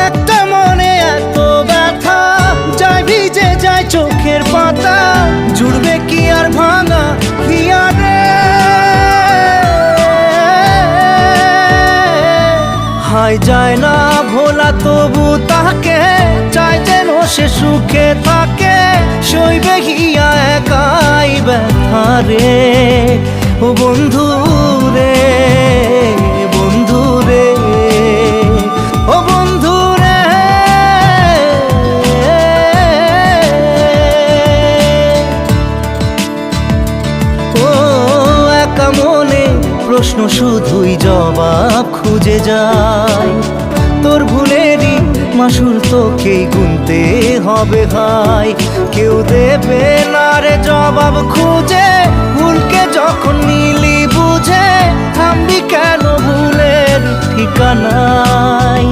একটা মনে এত ব্যথা, যায় ভিজে যায় চোখের পাতা, জুড়বে কি আর ভাঙা হিয়ারে? হায় যায় না ভোলা তবু তাকে, চাই যেন সে সুখে থাকে, সইবে হিয়া একাই ব্যথা রে। ও বন্ধু রে, বন্ধু রে, ও বন্ধু রে। ও একা মনে প্রশ্ন শুধুই জবাব খুঁজে যায়, তোর ভুলেরই মাসুল তোকেই গুনতে হবে ভাই। কেউ দেবে না রে জবাব খুঁজে, ভুলকে যখন নিলি বুঝে, থামবি কেন ভুলের ঠিকানায়?